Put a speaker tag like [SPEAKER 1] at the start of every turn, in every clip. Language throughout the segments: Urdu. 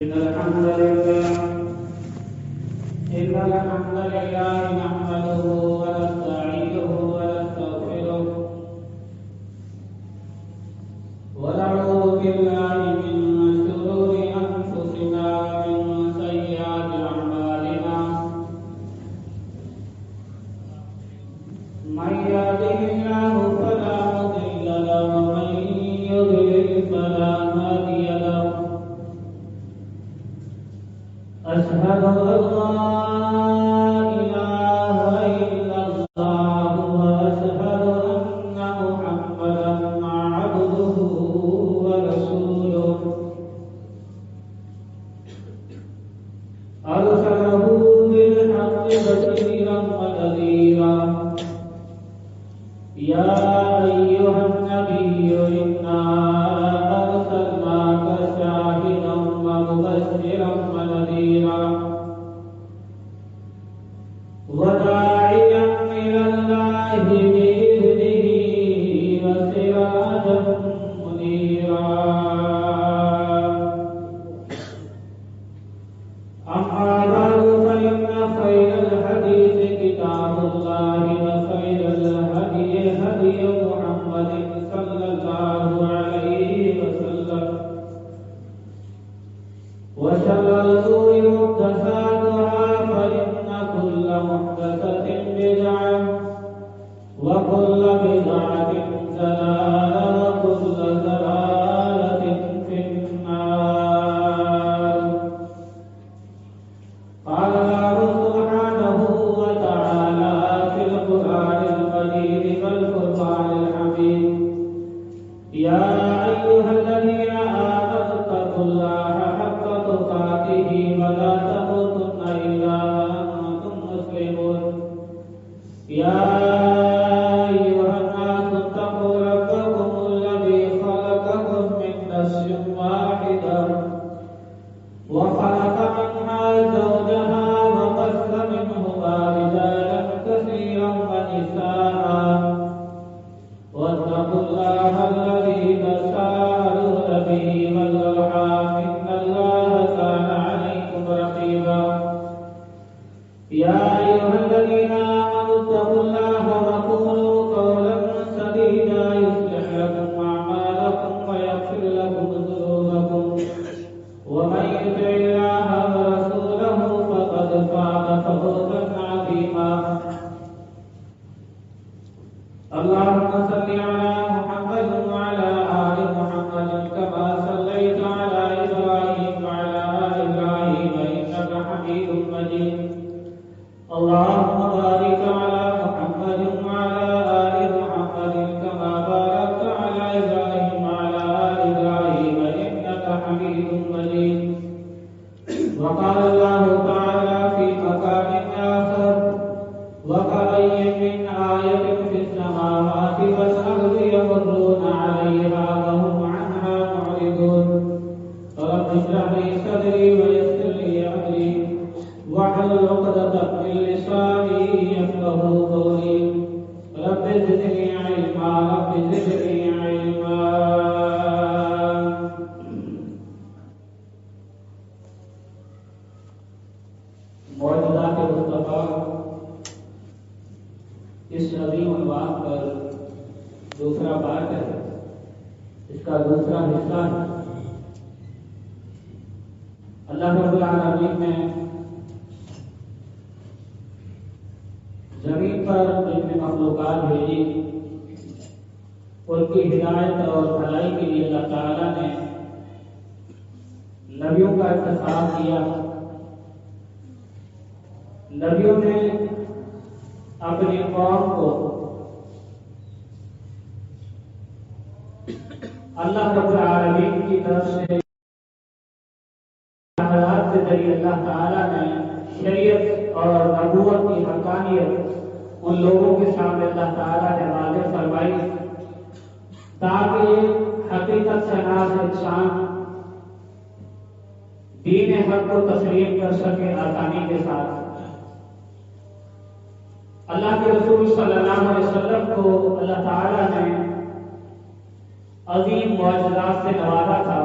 [SPEAKER 1] إن الحمد لله نحمده ونستعينه ونستغفره ونعوذ بالله من شرور أنفسنا ومن سيئات أعمالنا من يهده الله فلا مضل له ومن يضلل فلا هادي له أشهد أن لا إله إلا الله وأشهد أن محمدا عبده ورسوله أرسله بالحق بشيرا ونذيرا يا أيها النبي إنا أرسلناك شاهدا ومبشرا ونذيرا وداعيا إلى الله بإذنه وسراجا منيرا أما بعد فإن خير الحديث كتاب الله وخير الهدي هدي محمد صلى الله عليه وسلم وشر الأمور محدثاتها فإن كل محدثة بدعة وكل بدعة ضلالة وكل ضلالة في النار. قال الله سبحانه وتعالى في القرآن المجيد والفرقان الحميد يا أيها الذين آمنوا اتقوا الله حق تقاته ولا تموتن إلا وأنتم مسلمون يا أيها الناس اتقوا ربكم الذي خلقكم من نفس واحدة وخلق منها زوجها وبث منهما رجالا كثيرا ونساء واتقوا الله الذي تساءلون به والأرحام إن الله كان عليكم رقيبا يا أيها الذين آمنوا اتقوا الله وقولوا قولا سديدا يصلح لكم أعمالكم ويغفر لكم ذنوبكم ومن يطع الله ورسوله فقد فاز فوزا عظيما. اللهم صل على محمد وعلى آل محمد كما صليت على إبراهيم وعلى آل إبراهيم إنك حميد مجيد. اللهم بارك على محمد وعلى آل محمد كما باركت على إبراهيم وعلى آل إبراهيم إنك حميد مجيد. وقال الله تعالى في مقام آخر وكأي من آية في السماوات والأرض يمرون عليها وهم عنها معرضون. رب اشرح لي صدري ويسر لي أمري واحلل عقدة من لساني يفقهوا قولي. رب زدني علما رب زدني علما. معجزات مصطفیٰ اس عظیم عنوان پر دوسرا بات ہے، اس کا دوسرا حصہ ہے. اللہ رب العالمین نے زمین پر جتنے مخلوقات بھیجی ان کی ہدایت اور بھلائی کے لیے اللہ تعالیٰ نے نبیوں کا انتخاب کیا. نبیوں نے اپنی قوم کو اللہ رب العالمین کی طرف سے آیات کے ذریعے اللہ تعالیٰ نے شریعت اور نبوت کی حقانیت ان لوگوں کے سامنے اللہ تعالیٰ نے واضح فرمائی تاکہ حقیقت شناس انسان دین حق کو تسلیم کر سکے آسانی کے ساتھ. اللہ کے رسول صلی اللہ علیہ وسلم کو اللہ تعالیٰ نے عظیم معجزات سے نوازا تھا.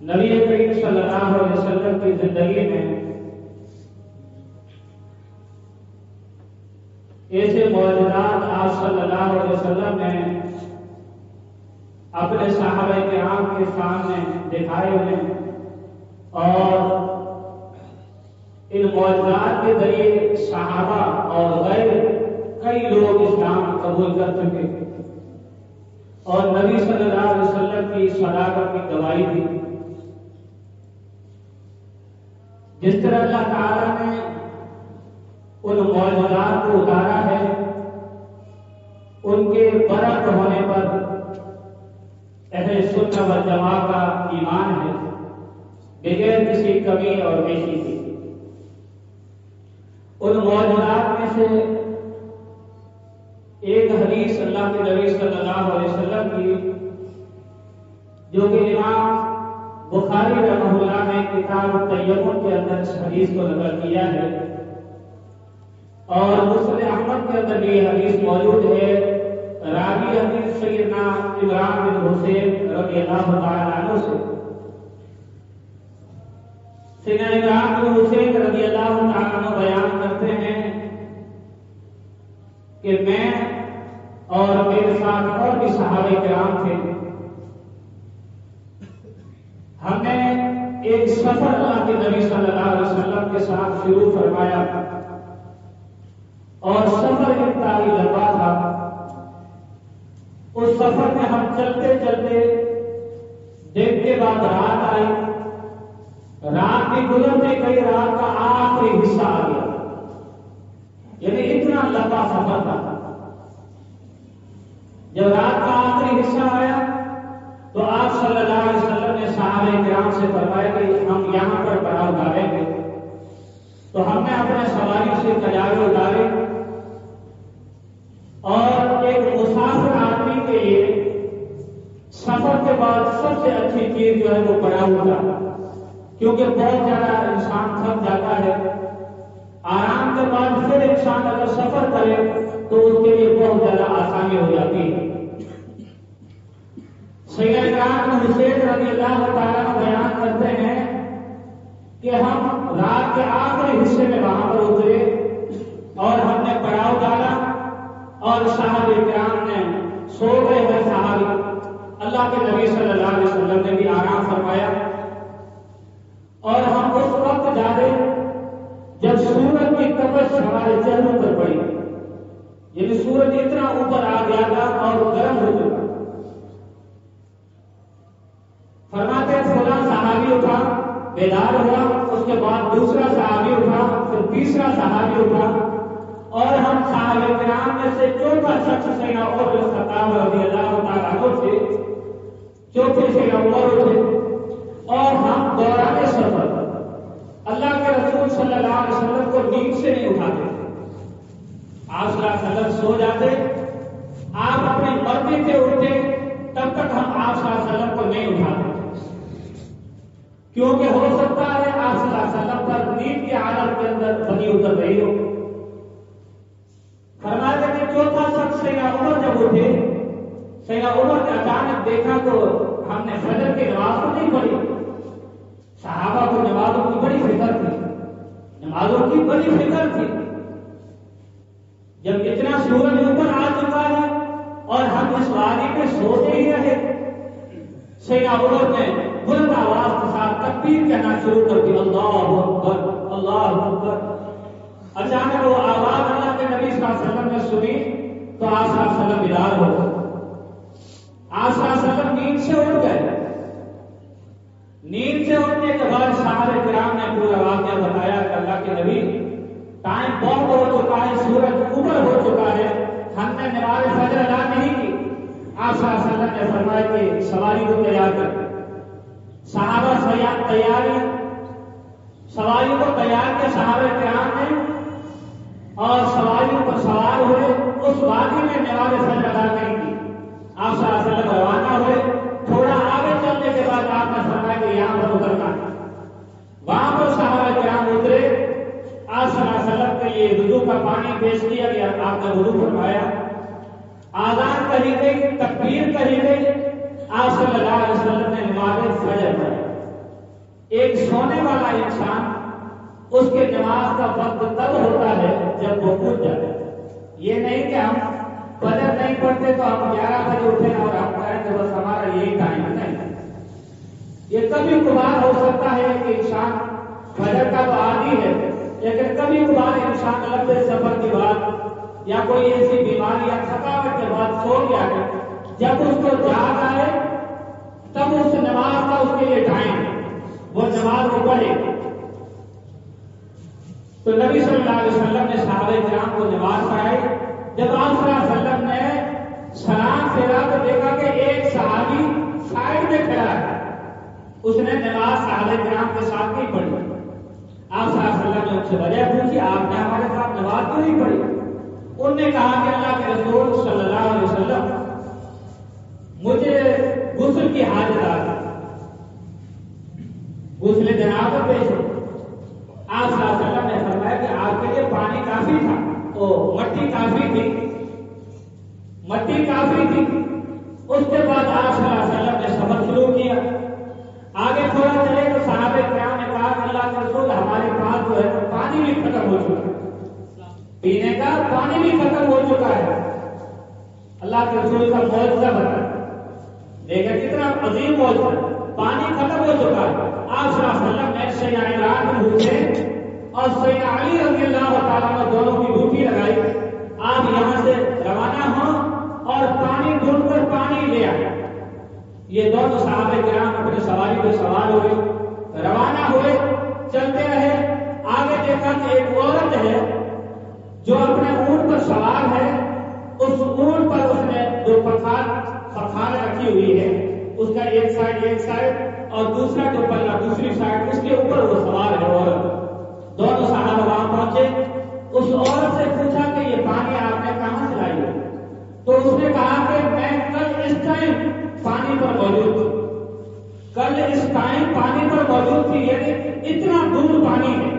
[SPEAKER 1] نبی کریم صلی اللہ علیہ وسلم کی زندگی میں ایسے معجزات آپ صلی اللہ علیہ وسلم نے اپنے صحابہ کرام کے سامنے دکھائے انہیں، اور ان معجزات کے ذریعے صحابہ اور غیر کئی لوگ اسلام قبول کر چکے اور نبی صلی اللہ علیہ وسلم کی صداقت کی گواہی دی۔ جس طرح اللہ تعالیٰ نے ان معجزات کو اتارا ہے، ان کے برحق ہونے پر اہل سنت والجماعت کا ایمان ہے بغیر کسی کمی اور بیشی کی۔ ان معجزات میں سے ایک حدیث اللہ کے نبی صلی اللہ علیہ وسلم کی، جو کہ امام بخاری رحمہ اللہ نے کتاب التیمم کے اندر اس حدیث کو نقل کیا ہے، اور مسند احمد کے اندر بھی یہ حدیث موجود ہے۔ راوی حدیث سیدنا عمران بن حسین رضی اللہ تعالی عنہ سے، سیدنا عمران بن حسین رضی اللہ تعالی عنہ بیان کرتے ہیں کہ میں اور میرے ساتھ اور بھی صحابہ کرام تھے، ہم نے ایک سفر اللہ کے نبی صلی اللہ علیہ وسلم کے ساتھ شروع فرمایا، اور سفر انتہائی لمبا تھا۔ اس سفر میں ہم چلتے چلتے دن کے بعد رات آئی، رات بھی گزرتے گئی، رات کا آخری حصہ آ گیا، یعنی اتنا لمبا سفر تھا۔ جب رات کا آخری حصہ آیا تو آپ صلی اللہ علیہ وسلم نے صحابہ کرام سے فرمایا کہ ہم یہاں پر پڑاؤ ڈالیں گے، تو ہم نے اپنے سواری سے کجاوے اتارے، اور ایک مسافر آدمی کے لیے سفر کے بعد سب سے اچھی چیز جو ہے وہ پڑاؤ ہوتا، کیونکہ بہت زیادہ انسان تھک جاتا ہے، آرام کے بعد پھر انسان اگر سفر کرے تو اس کے لیے بہت زیادہ آسانی ہو جاتی ہے۔ سیدنا عمران بن حسین رضی اللہ تعالیٰ عنہ بیان کرتے ہیں کہ ہم رات کے آخری حصے میں وہاں پر اترے اور ہم نے پڑاؤ ڈالا، اور صحابہ کرام نے سو گئے ہیں، صحابی اللہ کے نبی صلی اللہ علیہ وسلم نے بھی آرام فرمایا، اور ہم اس وقت جاگے جب سورج کی تپش ہمارے چہروں پر پڑی، یعنی سورج اتنا اوپر آ گیا تھا اور گرم ہو چکا۔ فرماتے فلاں صحابی اٹھا، بیدار ہوا، اس کے بعد دوسرا صحابی اٹھا، پھر تیسرا صحابی اٹھا، اور ہم صحابہ کرام میں سے چوتھا شخص سیدنا عمر بن الخطاب رضی اللہ تعالیٰ عنہ تھے، چوتھے سیدنا عمر اٹھے، اور ہم دوران سفر اللہ کے رسول صلی اللہ علیہ وسلم کو نیند سے نہیں اٹھاتے، آپ صلی اللہ علیہ وسلم سو جاتے، آپ اپنی مرضی سے اٹھتے، تب تک ہم آپ صلی اللہ علیہ وسلم کو نہیں اٹھاتے، کیونکہ ہو سکتا ہے آپ صلی اللہ علیہ وسلم پر نیند کی حالت کے اندر بنی اتر رہی ہو۔ فرماتے کہ چوتھا شخص سیدنا عمر جب اٹھے، سیدنا عمر نے اچانک دیکھا تو ہم نے فجر کی نماز کو نہیں پڑھی، صحابہ کو نمازوں کی بڑی فکر تھی، نمازوں کی بڑی فکر تھی، جب اتنا سورج اوپر آ چکا ہے اور ہم اس وادی میں سوتے ہی رہے۔ سیدنا عمر نے بلند آواز کے ساتھ تکبیر کہنا شروع کر دی، اللہ اکبر اللہ اکبر۔ اچانک وہ آواز اللہ کے نبی صلی اللہ علیہ وسلم نے سنی تو آپ صلی اللہ علیہ وسلم بیدار ہو گئے، آپ صلی اللہ علیہ وسلم نیند سے اٹھ گئے۔ نیند سے اٹھنے کے بعد صحابہ کرام نے پورا واقعہ بتایا کہ اللہ کے نبی ٹائم بہت ہو چکا ہے، سورج اوپر ہو چکا ہے، ہم نے نماز فجر ادا نہیں کی۔ آپ صلی اللہ علیہ وسلم نے فرمایا کہ سواری کو تیار کر، صحابہ سواری کو تیار کیا صحابہ کرام نے، اور سواریوں پر سوار ہوئے، اس وادی میں نماز فجر ادا نہیں کی۔ آپ صلی اللہ علیہ وسلم روانہ ہوئے، تھوڑا آگے چلنے کے بعد آپ نے فرمایا کہ یہاں پر اترنا ہے، وہاں پر صحابہ کرام اترے، آپ صلی اللہ علیہ وسلم کے لیے وضو کا پانی پیش کیا گیا، آپ نے وضو فرمایا، آذان کہی گئی، تکبیر کہی گئی، آپ صلی اللہ علیہ وسلم نے نماز فجر پڑھی۔ ایک سونے والا انسان اس کے نماز کا وقت تب ہوتا ہے جب وہ اٹھ جائے. یہ نہیں کہ ہم فجر نہیں پڑھتے تو ہم 11 بجے اٹھیں اور ہم کہیں کہ بس ہمارا یہی ٹائم نہیں. یہ کبھی کبھار ہو سکتا ہے کہ انسان فجر کا تو عادی ہے، لیکن کبھی کبھار انسان لمبے سفر کے بعد یا کوئی ایسی بیماری یا تھکاوٹ کے بعد سو گیا ہے، جب اس کو جاگ آئے تب اس نماز کا اس کے لیے ٹائم ہے، وہ نماز کو پڑھے. تو نبی صلی اللہ علیہ وسلم نے صحابہ کرام کو نماز پڑھائی. جب آپ صلی اللہ علیہ وسلم نے سلام پھیرا تو دیکھا کہ ایک صحابی سائڈ میں کھڑا ہے، اس نے نماز صحابہ کرام کے ساتھ نہیں پڑھی. آپ صلی اللہ علیہ وسلم نے ان سے وجہ پوچھی، آپ نے ہمارے ساتھ نماز کیوں نہیں پڑھی؟ انہوں نے کہا کہ اللہ کے رسول صلی اللہ علیہ وسلم مجھے غسل کی حاجت آ گئی، غسل جنابت پیش ہو. آپ صلی اللہ علیہ وسلم نے فرمایا کہ آپ کے لیے پانی کافی تھا، تو مٹی کافی تھی، مٹی کافی تھی. اس کے بعد آپ صلی اللہ علیہ وسلم نے سفر شروع کیا. آگے تھوڑا چلے تو صحابہ کرام نے کہا کہ اللہ کے رسول ہمارے پاس جو ہے پانی بھی ختم ہو چکا ہے، پینے کا پانی بھی ختم ہو چکا ہے. اللہ کے رسول کا معجزہ بتایا، دیکھیں کتنا عظیم معجزہ، پانی ختم ہو چکا ہے. آپ صلی اللہ علیہ وسلم نے سیدنا عمران بن حسین اور سیدنا علی رضی اللہ تعالیٰ نے دونوں کی ڈیوٹی لگائی، آپ یہاں سے روانہ ہوں اور پانی ڈھونڈ کر پانی لے آئے. یہ دونوں صحابہ کرام اپنے سواری پہ سوار ہوئے، روانہ ہوئے، چلتے رہے. آگے دیکھا کہ ایک عورت ہے جو اپنے اونٹ پر سوار ہے، اس اونٹ پر اس نے جو پخال رکھی ہوئی ہے، اس کا ایک سائڈ اور دوسرا جو پلہ دوسری سائڈ، اس کے اوپر وہ سوار ہے عورت. دونوں صحابہ وہاں پہنچے، اس عورت سے پوچھا کہ یہ پانی آپ نے کہاں سے لائی ہے؟ تو اس نے کہا کہ میں کل اس ٹائم پانی پر موجود تھی، کل اس ٹائم پانی پر موجود تھی، یعنی اتنا دور پانی ہے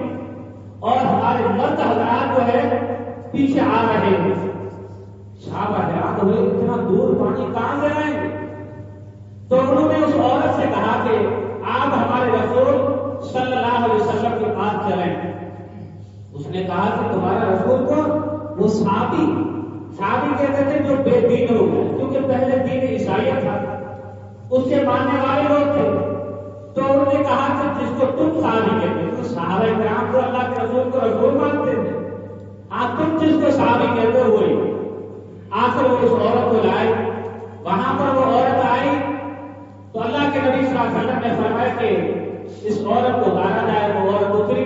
[SPEAKER 1] اور ہمارے مرد حضرات جو ہے پیچھے آ رہے ہیں. صحابہ حیران ہوئے، اتنا دور پانی کہاں سے لائیں گے؟ تو انہوں نے اس عورت سے کہا کہ آپ ہمارے رسول صلی اللہ علیہ وسلم کے پاس چلیں. اس نے کہا کہ تمہارا رسول کو وہ صحابی کہتے تھے جو بے دین ہو گئے، کیونکہ پہلے دین عیسائیت تھا، اس کے ماننے والے لوگ تھے. تو انہوں نے کہا کہ جس کو تم صحابی کہتے ہو، صحابہ کرام تو اللہ کے رسول کو رسول مانتے تھے، آپ تم جس کو صحابی کہتے ہو وہی. آخر وہ اس عورت کو لائے، وہاں پر وہ عورت آئی تو اللہ کے نبی صلی اللہ علیہ وسلم نے فرمایا کہ اس عورت کو اتارا جائے. وہ عورت اتری.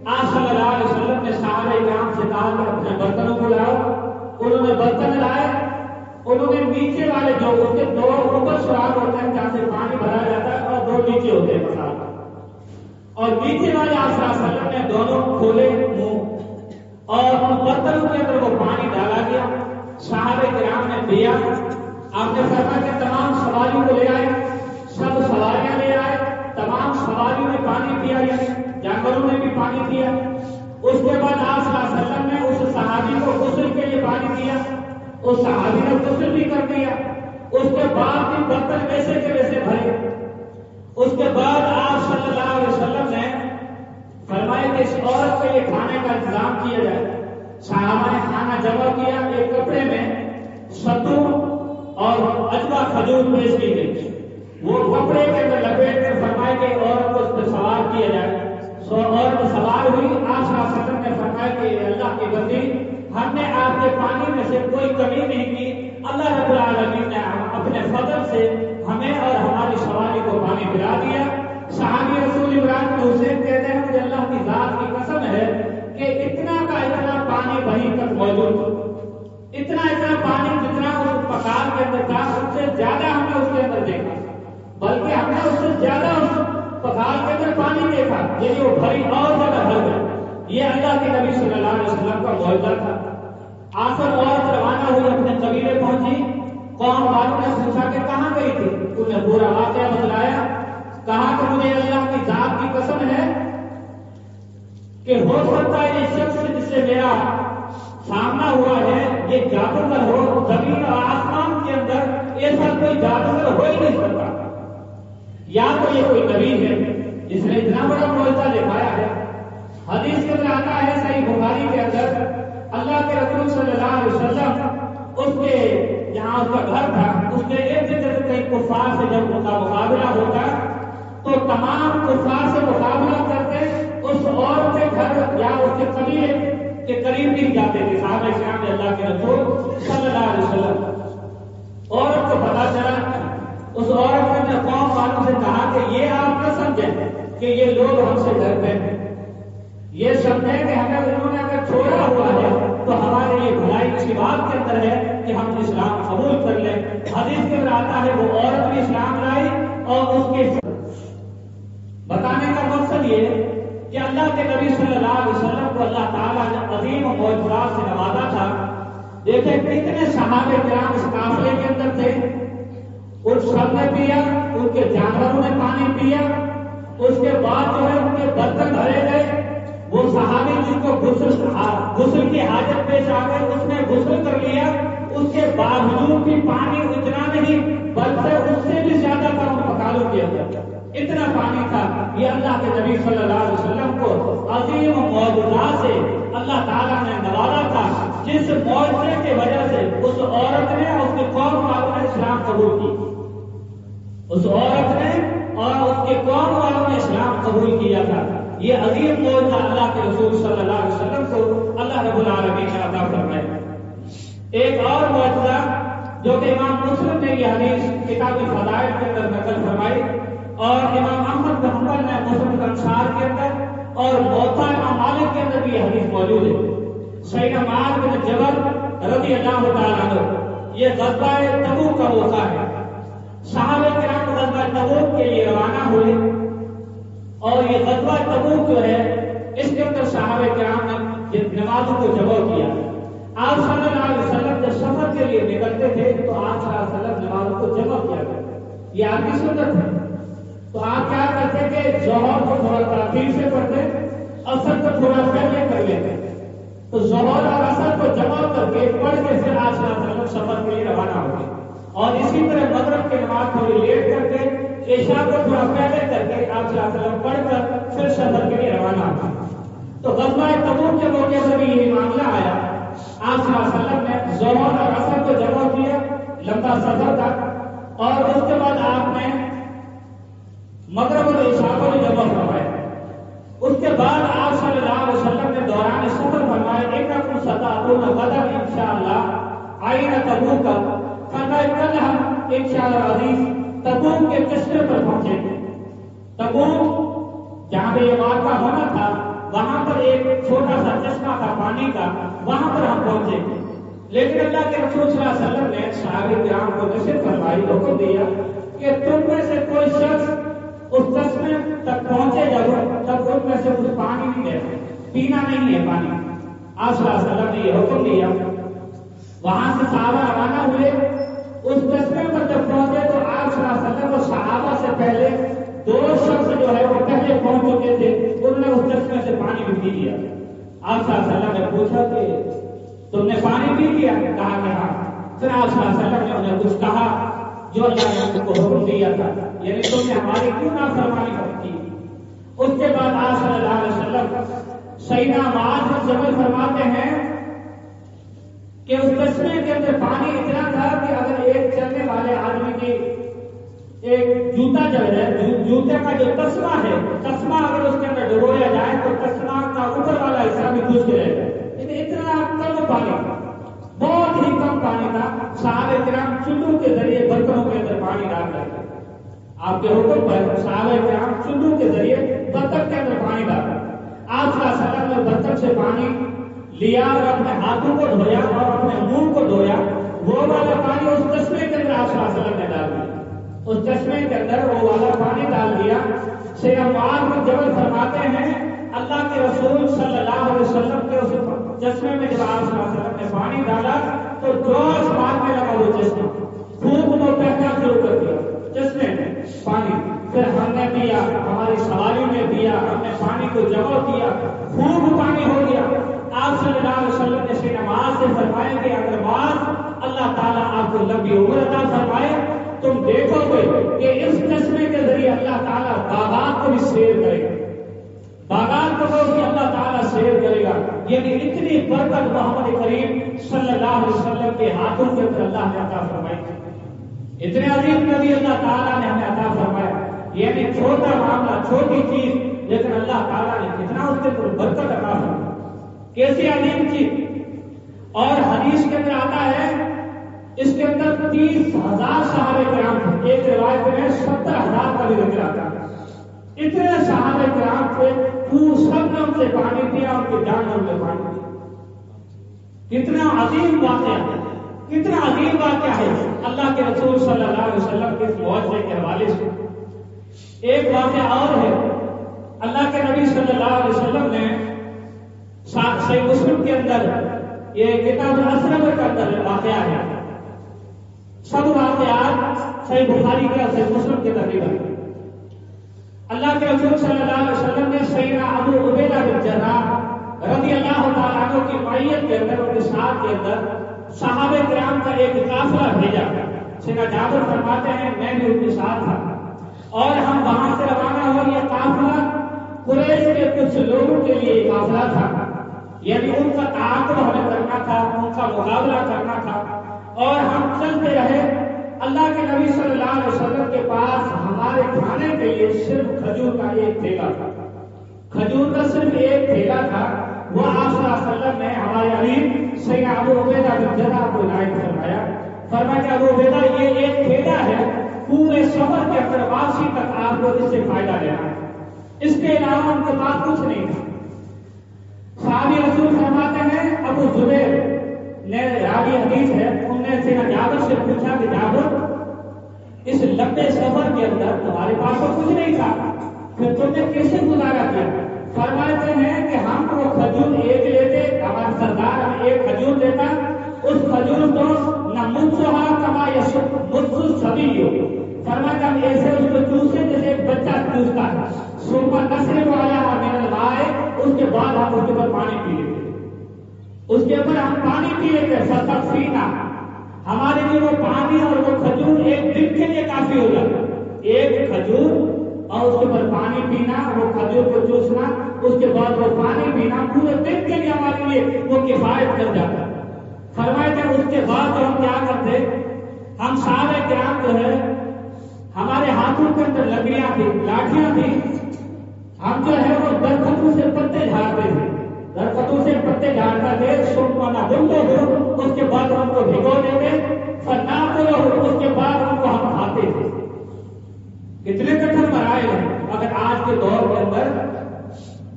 [SPEAKER 1] آپ صلی اللہ علیہ وسلم نے صحابہ کرام سے کہا کہ اپنے برتنوں کو لاؤ. انہوں نے برتن لائے. انہوں نے نیچے والے جو اس کے دو اوپر سراغ ہوتے ہیں جہاں سے پانی بھرا جاتا ہے اور دو نیچے ہوتے ہیں مسال، اور نیچے والے آپ صلی اللہ علیہ وسلم نے دونوں کھولے منہ اور ان برتنوں کے اندر وہ پانی ڈالا گیا. صحابہ کرام نے پیا. آپ نے فرمایا کہ تمام سواریوں کو لے آئے، سب سواریاں لے آئے، تمام سواریوں نے پانی پیا، جانوروں نے بھی پانی پیا. اس کے بعد آپ صلی اللہ علیہ وسلم نے اس صحابی کو غسل کے لیے پانی دیا، اس صحابی نے غسل بھی کر دیا. اس کے بعد بھی برتن ویسے کے ویسے بھرے. اس کے بعد آپ صلی اللہ علیہ وسلم نے فرمایا کہ اس عورت کے لیے کھانے کا انتظام کیا جائے. صحابہ نے کھانا جمع کیا. ایک کپڑے میں ستو اور اجوا کھجور پیش کی گئی، وہ کپڑے کے اندر لپیٹ کر فرمایا کہ عورت کو اس پہ سوار کیا جائے. عورت سوار ہوئی. آپ صلی اللہ علیہ وسلم نے فرمایا کہ اللہ کی بندی، ہم نے آپ کے پانی میں سے کوئی کمی نہیں کی. اللہ رب العالمین نے اپنے فضل سے ہمیں اور ہماری سواری کو پانی پلا دیا. صحابی رسول عمران بن حسین کہتے ہیں مجھے اللہ کی ذات کی قسم ہے کہ اتنا کا اتنا پانی وہیں تک موجود، اتنا پانی جتنا اس پکال کے اندر تھا اس سے زیادہ ہم نے اس کے اندر دیکھا، بلکہ ہم نے اس سے زیادہ اس پکال کے اندر پانی دیکھا، یعنی وہ بھری اور زیادہ بھر گئی. یہ اللہ کے نبی صلی اللہ علیہ وسلم کا معجزہ تھا. آخر عورت روانہ ہوئی، اپنے قبیلے پہنچی. قوم والوں نے پوچھا کہ کہاں گئی تھی؟ انہوں نے پورا واقعہ بتلایا. کہا کہ مجھے اللہ کی ذات کی قسم ہے کہ ہو سکتا ہے یہ شخص جس سے میرا سامنا ہوا ہے یہ جادوگر ہو. زمین اور آسمان کے اندر ایسا کوئی جادوگر ہو ہی نہیں سکتا. یا تو یہ کوئی نبی ہے جس نے اللہ کے رسول صلی اللہ علیہ وسلم اس کے جہاں اس کا گھر تھا اس کے ایک جگہ کئی کفار سے جب ان کا مقابلہ ہوتا تو تمام کفار سے مقابلہ کرتے اس عورت کے گھر یا اس کے قبیلے کے قریب بھی جاتے تھے صحابہ کرام اللہ کے رسول صلی اللہ علیہ وسلم. عورت کو پتا چلا, اس عورت نے اپنے قوم والوں سے کہا کہ یہ آپ نہ سمجھیں کہ یہ لوگ ہم سے ڈرتے ہیں, یہ سمجھیں کہ ہمیں انہوں نے اگر چھوڑا ہوا ہے تو ہمارے لیے بھلائی اسی بات کے اندر ہے کہ ہم اسلام قبول کر لیں. حدیث کے اندر آتا ہے وہ عورت بھی اسلام لائی اور اس کے بتانے کا مقصد یہ کہ اللہ کے نبی صلی اللہ علیہ وسلم کو اللہ تعالیٰ نے عظیم و معجزات سے نوازا تھا. دیکھیں کتنے صحابہ کرام اس قافلے کے اندر تھے, ان سب نے پیا, ان کے جانوروں نے پانی پیا, اس کے بعد جو ہے ان کے برتن بھرے گئے. وہ صحابی جس کو غسل کی حاجت پیش آ گئی اس نے غسل کر لیا, اس کے باوجود بھی پانی اتنا نہیں بلکہ اس سے بھی زیادہ تھا ان پکالوں کے اندر, اتنا پانی تھا. یہ اللہ کے نبی صلی اللہ علیہ وسلم کو عظیم معجزات سے اللہ تعالیٰ نے نوازا تھا, جس معجزے کی وجہ سے اس عورت نے اور اس کے قوم والوں نے اسلام قبول کی. اس عورت نے اور اس کے قوم والوں نے اسلام قبول کیا تھا. یہ عظیم معجزہ اللہ کے رسول صلی اللہ علیہ وسلم کو اللہ رب العالمین نے عطا فرمایا. ایک اور معجزہ جو کہ امام مسلم نے یہ حدیث کتاب الفضائل کے اندر نقل فرمائی اور امام احمد بن حنبل نے مسلم انصار کے اندر اور موطا امام مالک کے اندر بھی یہ حدیث موجود ہے. سیدنا معاذ بن جبل رضی اللہ تعالیٰ عنہ, یہ غزوہ تبوک کا موقع ہے. صحابہ کرام غزوہ تبوک کے لیے روانہ ہوئے اور یہ غزوہ تبوک جو ہے اس کے اندر صحابہ کرام نے نمازوں کو جمع کیا. آپ صلی اللہ علیہ وسلم جب سفر کے لیے نکلتے تھے تو آپ صلی اللہ علیہ وسلم نمازوں کو جمع کیا کرتے. یہ آپ کی سنت ہے. تو آپ کیا کرتے کہ ظہر کو تھوڑا تاخیر سے پڑھتے, عصر کو تھوڑا پہلے کر لیتے. تو ظہر اور عصر کو جمع کر کے پڑھ کے پھر آپ صلی اللہ علیہ وسلم سفر کے لیے روانہ ہوئے. اور اسی طرح مغرب کی نماز تھوڑی لیٹ کر کے عشاء کو تھوڑا پہلے کر کے آپ صلی اللہ علیہ وسلم پڑھ کر پھر سفر کے لیے روانہ ہوئے. تو غزوہ تبوک کے موقع سے بھی یہی معاملہ آیا. آپ صلی اللہ علیہ وسلم نے ظہر اور عصر کو جمع کیا, لمبا سفر تھا, اور اس کے بعد آپ نے مغرب اور عشاء کو بھی جمع فرمایا. اس کے بعد آپ صلی اللہ علیہ وسلم نے دوران سفر فرمایا انکم ستأتون غدا انشاءاللہ عین تبوک کا, کل ہم انشاءاللہ عزیز تبوک کے چشمے پر پہنچیں گے. تبوک جہاں پہ یہ واقعہ ہونا تھا وہاں پر ایک چھوٹا سا چشمہ تھا پانی کا, وہاں پر ہم پہنچیں گے. لیکن اللہ کے رسول صلی اللہ علیہ وسلم نے صحابہ کرام کو نصیحت فرمائی, حکم دیا کہ تم میں سے کوئی شخص اس چشمے تک پہنچے جب تب ان میں سے کچھ پانی نہیں ہے, پینا نہیں ہے پانی. آپ صلی اللہ علیہ وسلم نے یہ حکم دیا. وہاں سے صحابہ روانہ ہوئے. اس چشمے پر جب پہنچے تو آپ صلی اللہ علیہ وسلم کو صحابہ سے پہلے دو شخص جو ہے وہ پہلے پہنچ چکے تھے, انہوں نے اس چشمے سے پانی بھی پی لیا. آپ صلی اللہ علیہ وسلم نے پوچھا کہ تم نے پانی پی لیا؟ کہا کہ ہاں. پھر آپ صلی اللہ علیہ وسلم نے انہیں کچھ کہا جو اللہ نے ان کو حکم دیا تھا, یعنی تم نے ہماری کیوں نافرمانی کی. اس کے بعد آپ صلی اللہ علیہ وسلم سیدنا معاذ بن جبل فرماتے ہیں کہ اس چشمے کے اندر پانی اتنا تھا کہ اگر ایک چلنے والے آدمی کی ایک جوتا جو ہے, جوتے کا جو تسمہ ہے, تسمہ اگر اس کے اندر ڈبویا جائے تو تسمہ کا اوپر والا حصہ بھی خشک رہے گا. اتنا کم پانی تھا, بہت ہی کم پانی تھا. صحابہ کرام چلو کے ذریعے برتنوں کے اندر پانی ڈال رہے تھے. آپ کے حکم پر صحابہ کرام چلو کے ذریعے برتن کے اندر پانی ڈال رہے. آپ صلی اللہ علیہ وسلم نے برتن سے پانی لیا اور اپنے ہاتھوں کو دھویا اور اپنے منہ کو دھویا. وہ والا پانی اس چشمے کے اندر آپ صلی اللہ علیہ وسلم نے ڈال دیا. اس چشمے کے اندر وہ والا پانی ڈال دیا. سیدنا معاذ بن جبل فرماتے ہیں اللہ کے رسول صلی اللہ علیہ وسلم کے اس چشمے میں جب آپ صلی اللہ علیہ وسلم نے پانی ڈالا تو جوش مارنے لگا وہ چشمہ, خوب وہ بہنا شروع کر دیا چشمے میں پانی. پھر ہم نے پیا, ہماری سواری نے پیا, ہم نے پانی کو جمع کیا, خوب پانی ہو گیا. آپ صلی اللہ علیہ وسلم نے سیدنا معاذ سے فرمایا کہ اگر معاذ اللہ تعالیٰ آپ کو لمبی عمر عطا فرمائے تم دیکھو گے کہ اس چشمے کے ذریعے اللہ تعالیٰ باغات کو بھی سیر کرے گا. باغات کو بھی اللہ تعالیٰ شیئر کرے گا. یعنی اتنی برکت محمد کریم صلی اللہ علیہ وسلم کے ہاتھوں کے اندر اللہ نے عطا فرمائی. اتنے عظیم نبی اللہ تعالیٰ نے ہمیں عطا فرمایا. یعنی چھوٹا معاملہ، چھوٹی چیز، لیکن اللہ تعالیٰ نے کتنا اس کے اوپر برکت عطا فرمائی. کیسی عظیم چیز. اور حدیث کے اندر آتا ہے اس کے اندر 30,000 صحابہ کرام تھے. ایک روایت میں 70,000 کا بھی ذکر آتا ہے. اتنے صحابہ کرام تھے، سب نے ان سے پانی پیا، ان کے جانوروں میں پانی پیا. کتنا عظیم واقعہ ہے، کتنا عظیم واقعہ ہے. اللہ کے رسول صلی اللہ علیہ وسلم کے اس معجزے کے حوالے سے ایک واقعہ اور ہے. اللہ کے نبی صلی اللہ علیہ وسلم نے صحیح مسلم کے اندر، یہ کتاب الاسرار کے اندر واقعہ ہے. سب واقعات صحیح بخاری کے اور صحیح مسلم کے تقریباً. اللہ کے رسول صلی اللہ علیہ وسلم نے سیدنا ابو عبیدہ بن جراح رضی اللہ تعالیٰ عنہ کی معیت کے اندر، ان کے ساتھ کے اندر صحابہ کرام کا ایک قافلہ بھیجا. سیدنا جابر فرماتے ہیں میں بھی ان کے ساتھ تھا اور ہم وہاں سے روانہ ہو. یہ قافلہ قریش کے کچھ لوگوں کے لیے قافلہ تھا. یعنی ان کا تعاقب ہمیں کرنا تھا، ان کا مقابلہ کرنا تھا. اور ہم چلتے رہے. اللہ کے نبی صلی اللہ علیہ وسلم کے پاس ہمارے کھانے کے لیے صرف کھجور کا ایک تھیلا تھا. کھجور کا صرف ایک تھیلا تھا. وہ آپ صلی اللہ علیہ وسلم نے ہمارے امیر سیدنا ابو عبیدہ بن جراح کو عنایت فرمایا. فرمایا کہ ابو عبیدہ یہ ایک تھیلا ہے، پورے سفر کے اندر واپسی تک آپ کو اس سے فائدہ لینا ہے. اس کے علاوہ ان کے پاس کچھ نہیں تھا. صحابی رسول فرماتے ہیں ابو زبیر نے، راوی حدیث ہے، انہوں نے سیدنا جابر سے پوچھا کہ جابر اس لمبے سفر کے اندر تمہارے پاس تو کچھ نہیں تھا، پھر تم نے کیسے گزارا کیا؟ فرماتے ہیں کہ ہم وہ کھجور ایک لیتے، ہمارا سردار ہمیں ایک کھجور دیتا، اس کھجور کو نموسہا کما یسمس سبھی ہو. فرماتے ہم ایسے اس کو چوسے جیسے ایک بچہ چوستا ہے. صبح نصر والا من الماء، اس کے بعد ہم اس کے اوپر پانی پی لیتے. اس کے اوپر ہم پانی پی لیتے. فتکفینا، ہمارے لیے وہ پانی اور وہ کھجور ایک دن کے لیے کافی ہو جاتا. ایک کھجور اور اس کے اوپر پانی پینا، وہ کھجور کو چوسنا، اس کے بعد وہ پانی پینا پورے دن کے لیے ہمارے لیے وہ کفایت کر جاتا. فرمایا کہ اس کے بعد تو ہم کیا کرتے، ہم صحابہ کرام جو ہے ہمارے ہاتھوں کے اندر لکڑیاں تھی، لاٹھیاں تھی، ہم جو ہے وہ درختوں سے پتے جھاڑتے تھے. درختوں سے پتے جھاڑتا تھے. سونا بندو ہو، اس کے بعد ہم کو بھگو دیتے. فنا کرو، اس کے بعد ہم کو ہم کھاتے تھے. کتنے کٹھن مرائے ہیں. اگر آج کے دور کے اندر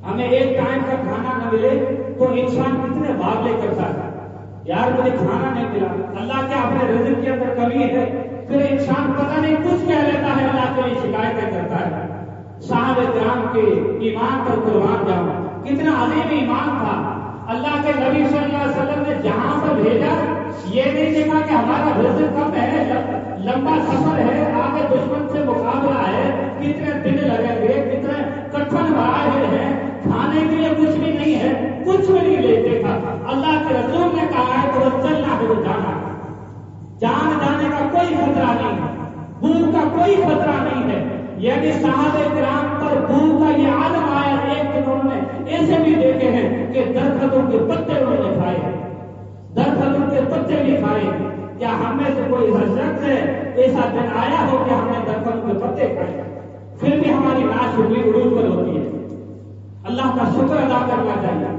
[SPEAKER 1] ہمیں ایک ٹائم کا کھانا نہ ملے تو انسان کتنے بھاگے کرتا ہے، یار مجھے کھانا نہیں ملا. اللہ کے اپنے رزق کے اندر کمی ہے، پھر انسان پتہ نہیں کچھ کہہ لیتا ہے، اللہ کے لیے شکایتیں کرتا ہے. صحابہ کرام کے ایمان پر قربان جاؤ. کتنا عظیم ایمان تھا. اللہ کے نبی صلی اللہ علیہ وسلم نے جہاں پر بھیجا یہ نہیں دیکھا کہ ہمارا رزق کم ہے، لمبا سفر ہے، آگے دشمن سے مقابلہ ہے، کتنے دن لگیں گے، کتنے کٹھن مرحلے ہیں، کھانے کے لیے کچھ بھی نہیں ہے، کچھ بھی نہیں لے دیکھا. اللہ کے رسول نے کہا ہے تو وہ چلنا ہے، وہ جانا ہے. جان جانے کا کوئی خطرہ نہیں ہے، بھوک کا کوئی خطرہ نہیں ہے. یعنی صحابہ کرام پر بھوک کا یہ عالم آیا. ایک دن انہوں نے ایسے بھی دیکھے ہیں کہ درختوں کے پتے انہوں نے کھائے ہیں، درختوں کے پتے بھی کھائے ہیں. کیا ہم میں سے کوئی شخص ہے ایسا دن آیا ہو کہ ہم نے درختوں کے پتے کھائے، پھر بھی ہماری ناشکری عروج پر ہوتی ہے؟ اللہ کا شکر ادا کرنا چاہیے.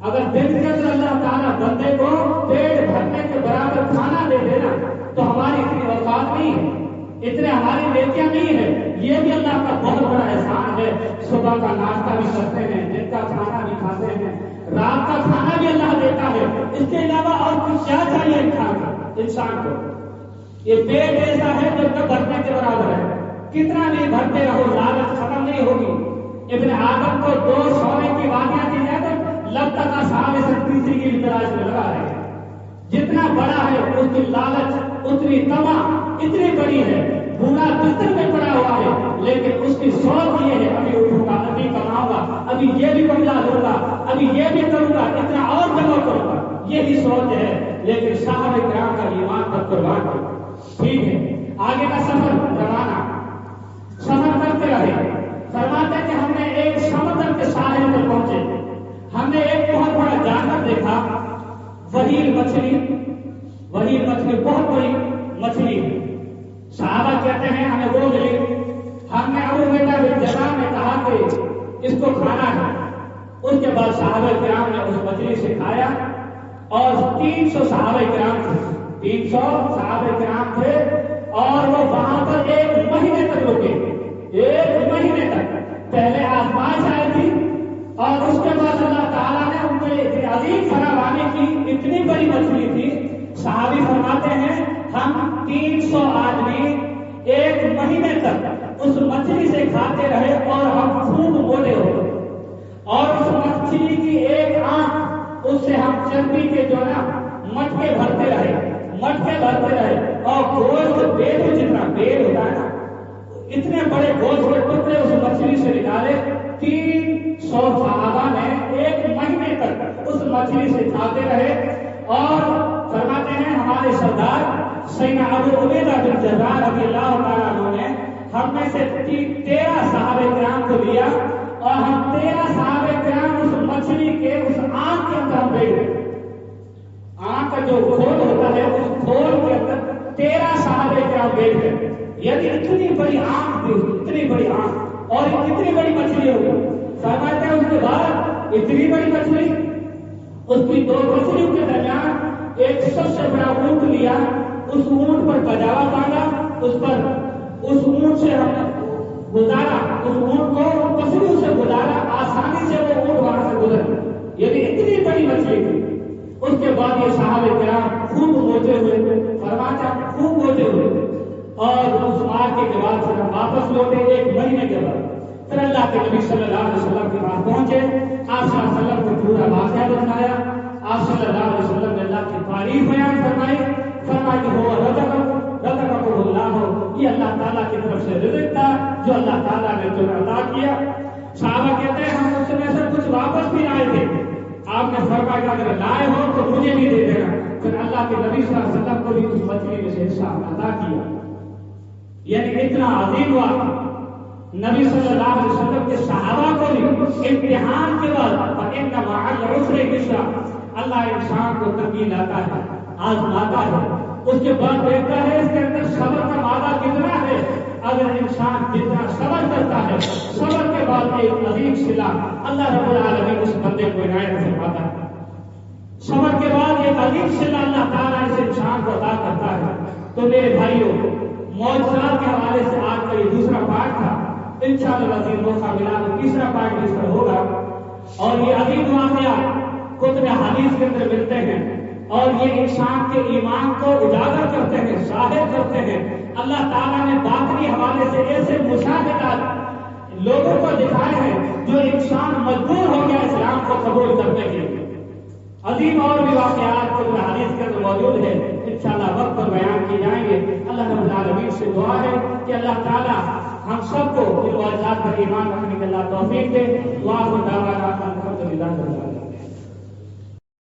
[SPEAKER 1] اگر دن کے اندر اللہ تعالیٰ بندے کو پیٹ بھرنے کے برابر کھانا دے دینا تو ہماری اتنی اوقات نہیں ہے، اتنے ہماری نیکیاں نہیں ہے. یہ بھی اللہ کا بہت بڑا احسان ہے. صبح کا ناشتہ بھی کرتے ہیں، دن کا کھانا بھی کھاتے ہیں، رات کا کھانا بھی اللہ دیتا ہے. اس کے علاوہ اور کچھ کیا چاہیے انسان کو؟ یہ پیٹ ایسا ہے جو نہ بھرنے کے برابر ہے. کتنا نہیں بھرتے رہو، لالچ ختم نہیں ہوگی. ابن آدم کو 2 سونے کی وادیاں دی جائے تو لب تک آسان سے تیسری کی تلاش میں لگا رہے ہیں. جتنا بڑا ہے اس کی لالچ اتنی تمام اتنی بڑی ہے. بوڑھا بستر میں پڑا ہوا ہے لیکن اس کی سوچ یہ ہے ابھی اٹھوں گا، ابھی کماؤں گا، ابھی یہ بھی بنگلہ لوں گا، ابھی یہ بھی کروں گا، اتنا اور جمع کروں گا. یہی سوچ ہے. لیکن صحابہ کرام کا ایمان پر قربان ہے. ٹھیک ہے، آگے کا سفر روانہ، سفر کرتے رہے. فرماتے کہ ہم نے ایک سمندر کے ساحل پر پہنچے. ہم نے وہیل مچھلی بہت بڑی مچھلی ہے. صحابہ کہتے ہیں ہمیں وہ ملی. ہم نے ابو عبیدہ بن جراح نے کہا کہ اس کو کھانا ہے. اس کے بعد صحابہ کرام نے اس مچھلی سے کھایا اور 300 صحابہ کرام تھے. 300 صحابہ کرام تھے اور وہ وہاں پر 1 مہینے تک رکے. 1 مہینے تک. پہلے آزمائش آئی تھی اور اس کے بعد اللہ تعالیٰ نے ان کو عظیم فراوانی کی. اتنی بڑی مچھلی تھی. صحابی فرماتے ہیں ہم 300 آدمی 1 مہینے تک اس مچھلی سے کھاتے رہے اور ہم خوب موٹے ہو گئے. اور اس مچھلی کی ایک آنکھ اس سے ہم چربی کے جو نا مٹکے بھرتے رہے اور گوشت بیل جتنا بیل ہوتا ہے نا اتنے بڑے گوشت کے ٹکڑے اس مچھلی سے نکالے. 300 صحابہ نے 1 مہینے تک اس مچھلی سے کھاتے رہے. اور فرماتے ہیں ہمارے سردار سیدنا ابو عبیدہ بن جراح رضی اللہ تعالیٰ عنہ نے ہم میں سے 13 صحابہ کرام کو لیا اور ہم 13 صحابہ کرام اس مچھلی کے اس آنکھ کے اندر ہم بیٹھ گئے. آنکھ کا جو کھول ہوتا ہے اس کھول کے اندر 13 صحابہ کرام بیٹھ گئے. یعنی اتنی بڑی آنکھ تھی. اتنی بڑی آنکھ اور اتنی بڑی مچھلی ہوگی. فرماتے ہیں اس کے بعد اتنی بڑی مچھلی اس کی 2 مچھلیوں کے درمیان ایک سب سے بڑا اونٹ لیا. اس اونٹ پر پجاوا باندھا. اس اونٹ سے ہم نے گزارا. اس اونٹ کو پسلیوں سے گزارا. آسانی سے وہ اونٹ وہاں سے گزر گیا. یعنی اتنی بڑی مچھلی تھی. اس کے بعد یہ صحابہ کرام خوب موٹے ہوئے. فرماتے ہیں خوب موٹے ہوئے اور اس مارکے کے بعد پھر ہم واپس لوٹے 1 مہینے کے بعد. پھر اللہ کے نبی صلی اللہ علیہ وسلم کے پاس پہنچے. آپ صلی اللہ علیہ وسلم کو پورا واقعہ بتایا. آپ صلی اللہ علیہ وسلم نے اللہ کی تعریف بیان فرمائی. فرمایا کہ وہ رزقکم اللہ ہو. یہ اللہ تعالیٰ کی طرف سے رزق تھا جو اللہ تعالیٰ نے تمہیں عطا کیا. صحابہ کہتے ہیں ہم اس میں سے کچھ واپس بھی لائے تھے. آپ نے فرمایا کہ اگر لائے ہو تو مجھے بھی دے دینا. پھر اللہ کے نبی صلی اللہ علیہ وسلم کو بھی اس مچھلی میں سے حصہ عطا کیا. یعنی اتنا عظیم ہوا. نبی صلی اللہ علیہ وسلم کے صحابہ کو بھی امتحان کے بعد فَإِنَّ مَعَ الْعُسْرِ يُسْرًا اللہ انسان کو تنگی لاتا ہے, آزماتا ہے. اس کے بعد دیکھتا ہے اس کے اندر صبر کا وعدہ کتنا ہے. اگر انسان جتنا صبر کرتا ہے صبر کے بعد ایک عظیم صلہ اللہ رب العالمین اس بندے کو عنایت فرماتا ہے. صبر کے بعد ایک عظیم صلہ اللہ تعالیٰ اس انسان کو عطا کرتا ہے. تو میرے بھائیوں معجزات کے حوالے سے آج کا یہ دوسرا پارٹ تھا. انشاءاللہ عظیم موقع ملا تو تیسرا پارٹ اس پر ہوگا. اور یہ عظیم واقعہ کتب حدیث کے اندر ملتے ہیں اور یہ انسان کے ایمان کو اجاگر کرتے ہیں, ظاہر کرتے ہیں. اللہ تعالیٰ نے باطنی حوالے سے ایسے مشاہدات لوگوں کو دکھائے ہیں جو انسان مجبور ہو گیا اسلام کو قبول کرنے کے لیے. عظیم اور بھی واقعات کتب حدیث کے اندر موجود ہے. انشاءاللہ وقت پر بیان کیے جائیں گے. اللہ رب العالمین سے دعا ہے کہ اللہ تعالیٰ ہم سب کو ان واقعات پر ایمان رکھنے کے اللہ توفیق دے. دعا کو دعویٰ الحمدللہ.